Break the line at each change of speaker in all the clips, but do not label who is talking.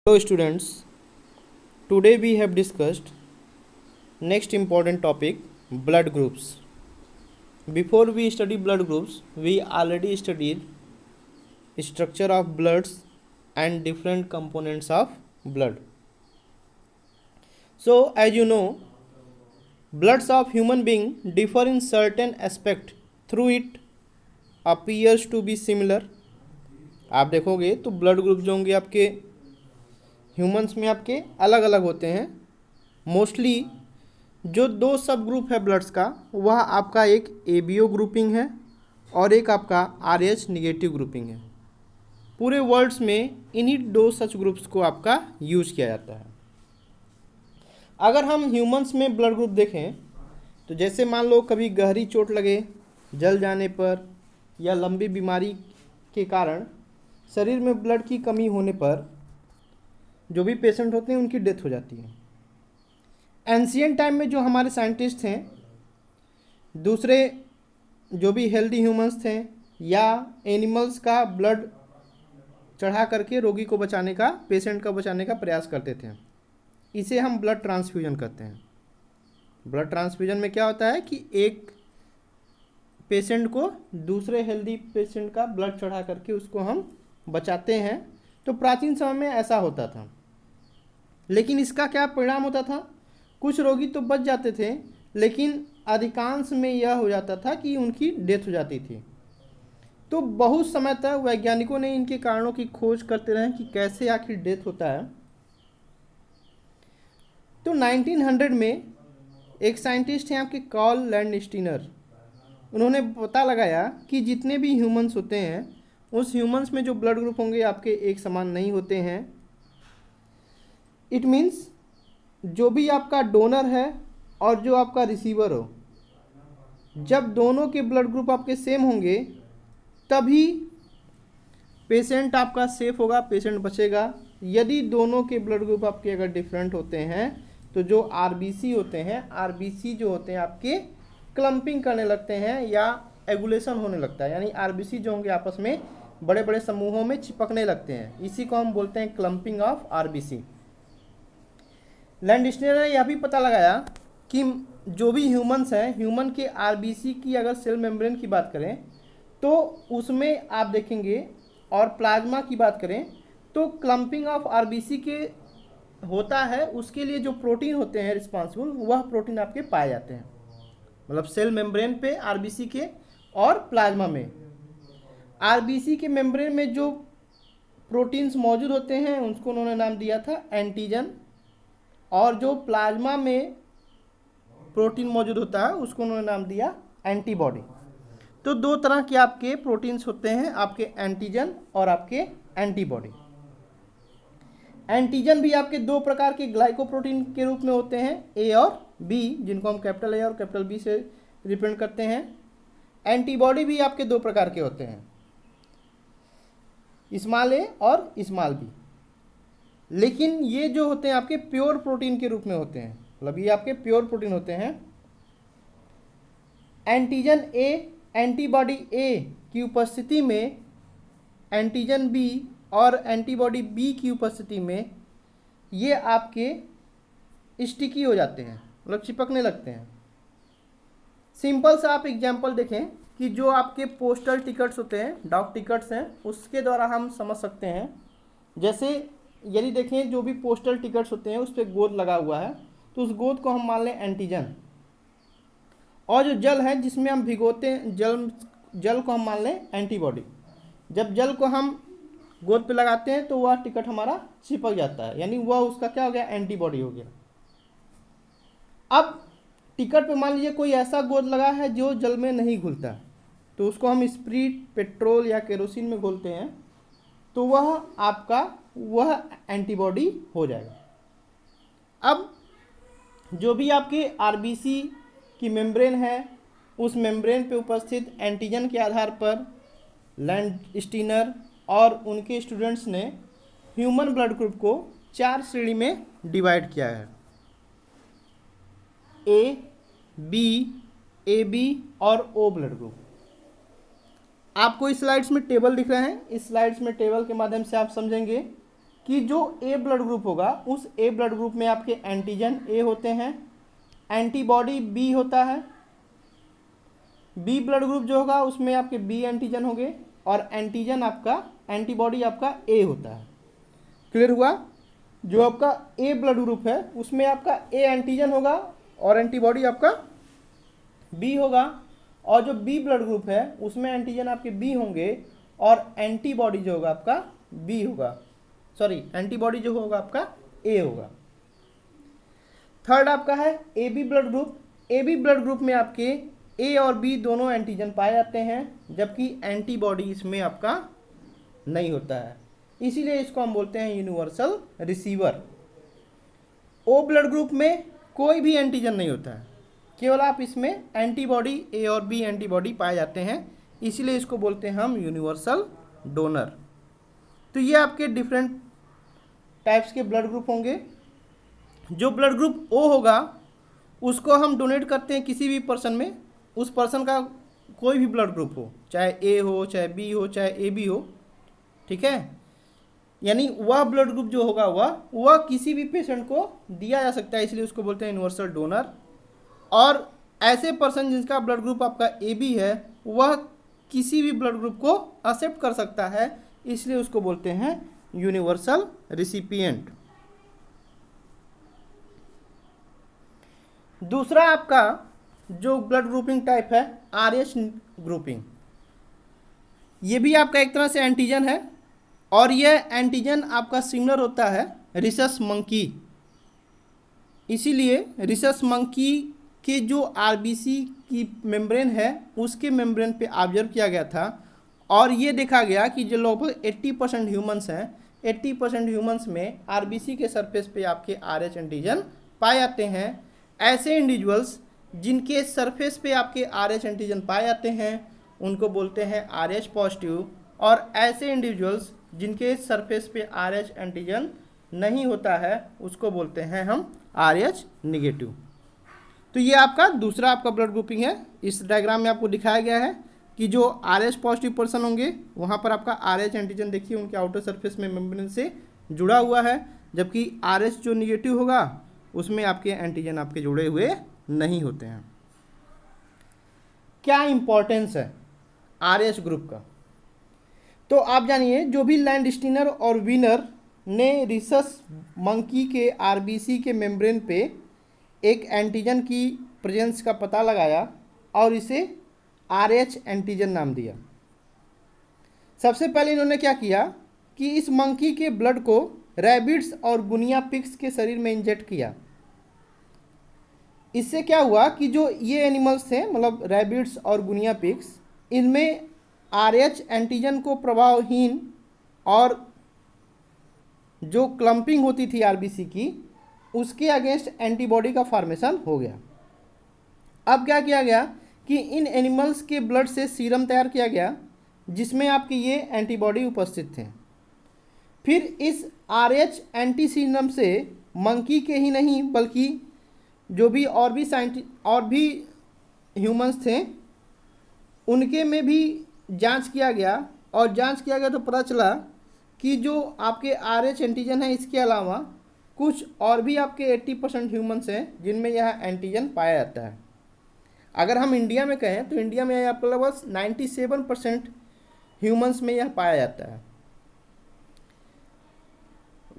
Hello students, today we have discussed next important topic blood groups. Before we study blood groups, we already studied structure of bloods and different components of blood. So as you know, bloods of human being differ in certain aspect through it appears to be similar. आप देखोगे तो blood group जो होंगे आपके humans में आपके अलग अलग होते हैं. मोस्टली जो दो सब ग्रुप है ब्लड्स का वह आपका एक एबीओ ग्रुपिंग है और एक आपका आरएच निगेटिव ग्रुपिंग है. पूरे वर्ल्ड्स में इन्हीं दो सच ग्रुप्स को आपका यूज किया जाता है. अगर हम ह्यूमंस में ब्लड ग्रुप देखें तो जैसे मान लो कभी गहरी चोट लगे, जल जाने पर या लंबी बीमारी के कारण शरीर में ब्लड की कमी होने पर जो भी पेशेंट होते हैं उनकी डेथ हो जाती है. एंशियंट टाइम में जो हमारे साइंटिस्ट हैं, दूसरे जो भी हेल्दी ह्यूमंस थे या एनिमल्स का ब्लड चढ़ा करके रोगी को बचाने का, पेशेंट का बचाने का प्रयास करते थे. इसे हम ब्लड ट्रांसफ्यूजन कहते हैं. ब्लड ट्रांसफ्यूजन में क्या होता है कि एक पेशेंट को दूसरे हेल्दी पेशेंट का ब्लड चढ़ा करके उसको हम बचाते हैं. तो प्राचीन समय में ऐसा होता था, लेकिन इसका क्या परिणाम होता था? कुछ रोगी तो बच जाते थे, लेकिन अधिकांश में यह हो जाता था कि उनकी डेथ हो जाती थी. तो बहुत समय तक वैज्ञानिकों ने इनके कारणों की खोज करते रहे कि कैसे आखिर डेथ होता है. तो 1900 में एक साइंटिस्ट हैं आपके कार्ल लैंडस्टीनर. उन्होंने पता लगाया कि जितने भी ह्यूमंस होते हैं उस ह्यूमंस में जो ब्लड ग्रुप होंगे आपके एक समान नहीं होते हैं. इट मीन्स जो भी आपका डोनर है और जो आपका रिसीवर हो, जब दोनों के ब्लड ग्रुप आपके सेम होंगे तभी पेशेंट आपका सेफ होगा, पेशेंट बचेगा. यदि दोनों के ब्लड ग्रुप आपके अगर डिफरेंट होते हैं तो जो आरबीसी होते हैं, आरबीसी जो होते हैं आपके क्लम्पिंग करने लगते हैं या एगुलेशन होने लगता है. यानी आरबीसी जो होंगे आपस में बड़े बड़े समूहों में चिपकने लगते हैं. इसी को हम बोलते हैं क्लम्पिंग ऑफ आरबीसी. लैंडस्टीनर ने यह भी पता लगाया कि जो भी ह्यूमंस हैं, ह्यूमन के आरबीसी की अगर सेल मेम्ब्रेन की बात करें तो उसमें आप देखेंगे, और प्लाज्मा की बात करें तो क्लम्पिंग ऑफ आरबीसी के होता है, उसके लिए जो प्रोटीन होते हैं रिस्पॉन्सिबल, वह प्रोटीन आपके पाए जाते हैं. मतलब सेल मेम्ब्रेन पे आरबीसी के और प्लाज्मा में. आरबीसी के मेम्ब्रेन में जो प्रोटीन्स मौजूद होते हैं उसको उन्होंने नाम दिया था एंटीजन, और जो प्लाज्मा में प्रोटीन मौजूद होता है उसको उन्होंने नाम दिया एंटीबॉडी. तो दो तरह के आपके प्रोटीन्स होते हैं, आपके एंटीजन और आपके एंटीबॉडी. एंटीजन भी आपके दो प्रकार के ग्लाइकोप्रोटीन के रूप में होते हैं, ए और बी, जिनको हम कैपिटल ए और कैपिटल बी से रिप्रेजेंट करते हैं. एंटीबॉडी भी आपके दो प्रकार के होते हैं, स्मॉल ए और स्मॉल बी. लेकिन ये जो होते हैं आपके प्योर प्रोटीन के रूप में होते हैं. मतलब ये आपके प्योर प्रोटीन होते हैं. एंटीजन ए एंटीबॉडी ए की उपस्थिति में, एंटीजन बी और एंटीबॉडी बी की उपस्थिति में ये आपके स्टिकी हो जाते हैं, मतलब चिपकने लगते हैं. सिंपल सा आप एग्जांपल देखें कि जो आपके पोस्टल टिकट्स होते हैं, डाक टिकट्स हैं, उसके द्वारा हम समझ सकते हैं. जैसे यदि देखें जो भी पोस्टल टिकट्स होते हैं उस पर गोंद लगा हुआ है, तो उस गोंद को हम मान लें एंटीजन, और जो जल है जिसमें हम भिगोते हैं जल को हम मान लें एंटीबॉडी. जब जल को हम गोंद पे लगाते हैं तो वह टिकट हमारा चिपक जाता है, यानी वह उसका क्या हो गया, एंटीबॉडी हो गया. अब टिकट पे मान लीजिए कोई ऐसा गोंद लगा है जो जल में नहीं घुलता, तो उसको हम स्प्रीट, पेट्रोल या केरोसिन में घोलते हैं, तो वह आपका वह एंटीबॉडी हो जाएगा. अब जो भी आपके आरबीसी की मेम्ब्रेन है, उस मेम्ब्रेन पे उपस्थित एंटीजन के आधार पर लैंडस्टीनर और उनके स्टूडेंट्स ने ह्यूमन ब्लड ग्रुप को 4 श्रेणी में डिवाइड किया है, ए, बी, ए बी और ओ ब्लड ग्रुप. आपको इस स्लाइड्स में टेबल दिख रहे हैं, इस स्लाइड्स में टेबल के माध्यम से आप समझेंगे कि जो ए ब्लड ग्रुप होगा उस ए ब्लड ग्रुप में आपके एंटीजन ए होते हैं, एंटीबॉडी बी होता है, बी ब्लड ग्रुप जो होगा उसमें आपके बी एंटीजन होंगे और एंटीजन आपका एंटीबॉडी आपका ए होता है। क्लियर हुआ? जो आपका ए ब्लड ग्रुप है उसमें आपका ए एंटीजन होगा और एंटीबॉडी आपका बी होगा, और जो बी ब्लड ग्रुप है उसमें एंटीजन आपके बी होंगे और एंटीबॉडी जो होगा आपका बी होगा, सॉरी एंटीबॉडी जो होगा आपका ए होगा। थर्ड आपका है A B blood group. A B blood group में आपके ए और बी दोनों एंटीजन पाए जाते हैं, जबकि एंटीबॉडी इसमें आपका नहीं होता है, इसीलिए इसको हम बोलते हैं universal receiver. O blood group में कोई भी एंटीजन नहीं होता है, केवल आप इसमें एंटीबॉडी ए और बी एंटीबॉडी पाए जाते हैं, इसीलिए इसको बोलते हैं हम यूनिवर्सल डोनर। तो ये आपके डिफरेंट टाइप्स के ब्लड ग्रुप होंगे। जो ब्लड ग्रुप ओ होगा उसको हम डोनेट करते हैं किसी भी पर्सन में, उस पर्सन का कोई भी ब्लड ग्रुप हो, चाहे ए हो, चाहे बी हो, चाहे ए बी हो, ठीक है। यानी वह ब्लड ग्रुप जो होगा वह किसी भी पेशेंट को दिया जा सकता है, इसलिए उसको बोलते हैं यूनिवर्सल डोनर। और ऐसे पर्सन जिसका ब्लड ग्रुप आपका ए बी है वह किसी भी ब्लड ग्रुप को एक्सेप्ट कर सकता है, इसलिए उसको बोलते हैं यूनिवर्सल रिसिपिएंट। दूसरा आपका जो ब्लड ग्रुपिंग टाइप है आरएच ग्रुपिंग। ये भी आपका एक तरह से एंटीजन है और यह एंटीजन आपका सिमिलर होता है रिसस मंकी, इसीलिए रिसस मंकी के जो आरबीसी की मेम्ब्रेन है उसके मेम्ब्रेन पे ऑब्जर्व किया गया था और ये देखा गया कि जो लगभग 80% ह्यूमंस हैं, 80% ह्यूमंस में आरबीसी के सरफेस पे आपके आरएच एंटीजन पाए जाते हैं। ऐसे इंडिविजुअल्स जिनके सरफेस पे आपके आरएच एंटीजन पाए जाते हैं उनको बोलते हैं आरएच पॉजिटिव, और ऐसे इंडिविजुअल्स जिनके सरफेस पे आरएच एंटीजन नहीं होता है उसको बोलते हैं हम आरएच निगेटिव। तो ये आपका दूसरा आपका ब्लड ग्रुपिंग है। इस डायग्राम में आपको दिखाया गया है कि जो आरएच पॉजिटिव पर्सन होंगे वहाँ पर आपका आरएच एंटीजन देखिए उनके आउटर सरफेस में मेम्ब्रेन से जुड़ा हुआ है, जबकि आरएच जो निगेटिव होगा उसमें आपके एंटीजन आपके जुड़े हुए नहीं होते हैं। क्या इंपॉर्टेंस है आरएच ग्रुप का? तो आप जानिए, जो भी लैंडस्टीनर और विनर ने रिसस मंकी के आरबीसी के मेम्ब्रेन पे एक एंटीजन की प्रेजेंस का पता लगाया और इसे आरएच एंटीजन नाम दिया। सबसे पहले इन्होंने क्या किया कि इस मंकी के ब्लड को रैबिट्स और गुनिया पिग्स के शरीर में इंजेक्ट किया। इससे क्या हुआ कि जो ये एनिमल्स थे, मतलब रैबिट्स और गुनिया पिग्स, इनमें आरएच एंटीजन को प्रभावहीन और जो क्लम्पिंग होती थी आरबीसी की उसके अगेंस्ट एंटीबॉडी का फॉर्मेशन हो गया। अब क्या किया गया कि इन एनिमल्स के ब्लड से सीरम तैयार किया गया जिसमें आपके ये एंटीबॉडी उपस्थित थे। फिर इस आरएच एंटी सीरम से मंकी के ही नहीं बल्कि जो भी और भी ह्यूमंस थे उनके में भी जांच किया गया, और जांच किया गया तो पता चला कि जो आपके आरएच एंटीजन है इसके अलावा कुछ और भी आपके 80% ह्यूमंस हैं जिनमें यह एंटीजन पाया जाता है। अगर हम इंडिया में कहें तो इंडिया में आपको लगभग 97% ह्यूमंस में यह पाया जाता है।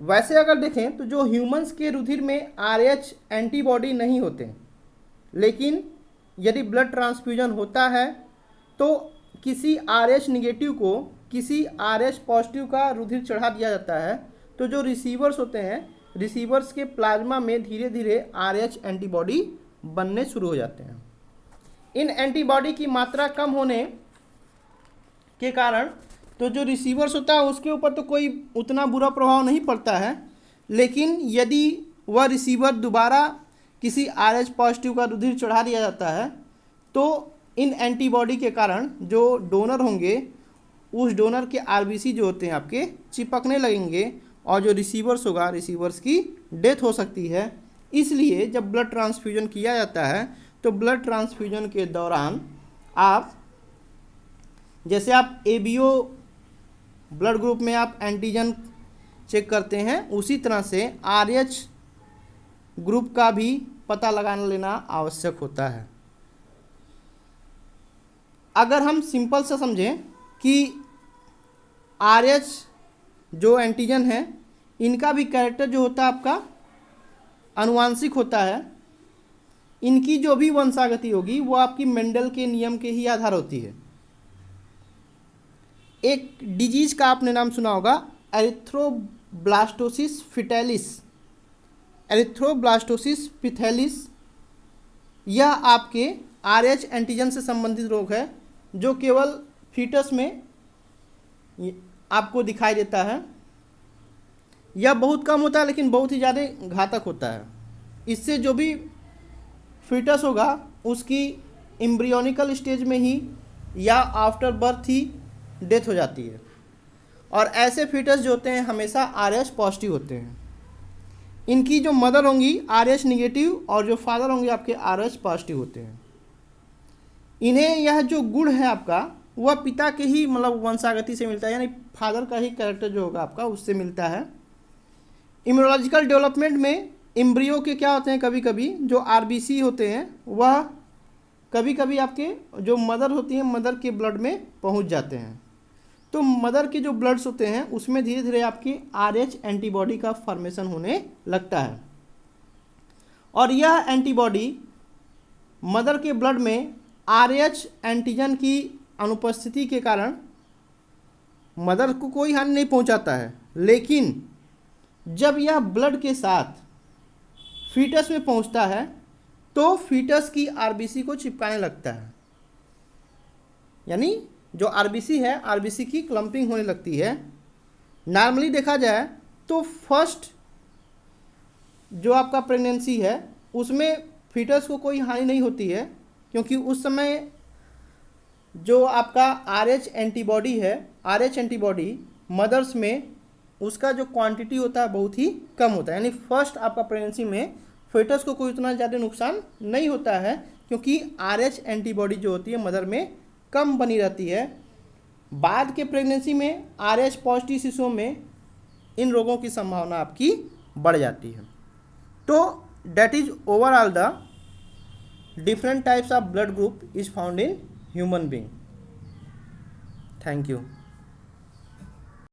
वैसे अगर देखें तो जो ह्यूमंस के रुधिर में आरएच एंटीबॉडी नहीं होते, लेकिन यदि ब्लड ट्रांसफ्यूजन होता है तो किसी आरएच निगेटिव को किसी आरएच पॉजिटिव का रुधिर चढ़ा दिया जाता है, तो जो रिसीवर्स होते हैं, रिसीवर्स के प्लाज्मा में धीरे धीरे आरएच एंटीबॉडी बनने शुरू हो जाते हैं। इन एंटीबॉडी की मात्रा कम होने के कारण तो जो रिसीवर्स होता है उसके ऊपर तो कोई उतना बुरा प्रभाव नहीं पड़ता है, लेकिन यदि वह रिसीवर दोबारा किसी आरएच पॉजिटिव का रुधिर चढ़ा दिया जाता है तो इन एंटीबॉडी के कारण जो डोनर होंगे उस डोनर के आरबीसी जो होते हैं आपके चिपकने लगेंगे और जो रिसीवर्स होगा रिसीवर्स की डेथ हो सकती है। इसलिए जब ब्लड ट्रांसफ्यूजन किया जाता है तो ब्लड ट्रांसफ्यूजन के दौरान आप जैसे आप एबीओ ब्लड ग्रुप में आप एंटीजन चेक करते हैं, उसी तरह से RH ग्रुप का भी पता लगाना लेना आवश्यक होता है। अगर हम सिंपल से समझें कि RH जो एंटीजन है इनका भी कैरेक्टर जो होता है आपका आनुवांशिक होता है, इनकी जो भी वंशागति होगी वो आपकी मेंडल के नियम के ही आधार होती है। एक डिजीज का आपने नाम सुना होगा, एरिथ्रोब्लास्टोसिस फिटैलिस। एरिथ्रोब्लास्टोसिस पिथैलिस यह आपके RH एंटीजन से संबंधित रोग है जो केवल फीटस में आपको दिखाई देता है। यह बहुत कम होता है लेकिन बहुत ही ज़्यादा घातक होता है। इससे जो भी फीटस होगा उसकी एम्ब्रियोनिकल स्टेज में ही या आफ्टर बर्थ ही डेथ हो जाती है। और ऐसे फीटस जो होते हैं हमेशा RH पॉजिटिव होते हैं। इनकी जो मदर होंगी RH निगेटिव और जो फादर होंगे आपके RH पॉजिटिव होते हैं। इन्हें यह जो गुण है आपका वह पिता के ही मतलब वंशागति से मिलता है, यानी फादर का ही कैरेक्टर जो होगा आपका उससे मिलता है। इम्यूनोलॉजिकल डेवलपमेंट में एम्ब्रियो के क्या होते हैं, कभी कभी जो RBC होते हैं वह कभी कभी आपके जो मदर होती हैं मदर के ब्लड में पहुंच जाते हैं। तो मदर के जो ब्लड्स होते हैं उसमें धीरे धीरे आपकी RH एंटीबॉडी का फॉर्मेशन होने लगता है। और यह एंटीबॉडी मदर के ब्लड में RH एंटीजन की अनुपस्थिति के कारण मदर को कोई हानि नहीं पहुंचाता है, लेकिन जब यह ब्लड के साथ फीटस में पहुंचता है तो फीटस की RBC को चिपकाने लगता है। यानी जो RBC है RBC की क्लम्पिंग होने लगती है। नॉर्मली देखा जाए तो फर्स्ट जो आपका प्रेगनेंसी है उसमें फीटस को कोई हानि नहीं होती है, क्योंकि उस समय जो आपका RH एंटीबॉडी है, RH एंटीबॉडी मदर्स में उसका जो क्वांटिटी होता है बहुत ही कम होता है। यानी फर्स्ट आपका प्रेगनेंसी में फीटस को कोई उतना ज़्यादा नुकसान नहीं होता है, क्योंकि RH एंटीबॉडी जो होती है मदर में कम बनी रहती है। बाद के प्रेगनेंसी में RH पॉजिटिव शिशुओं में इन रोगों की संभावना आपकी बढ़ जाती है। तो that is overall the different types of blood group is found in human being. Thank you.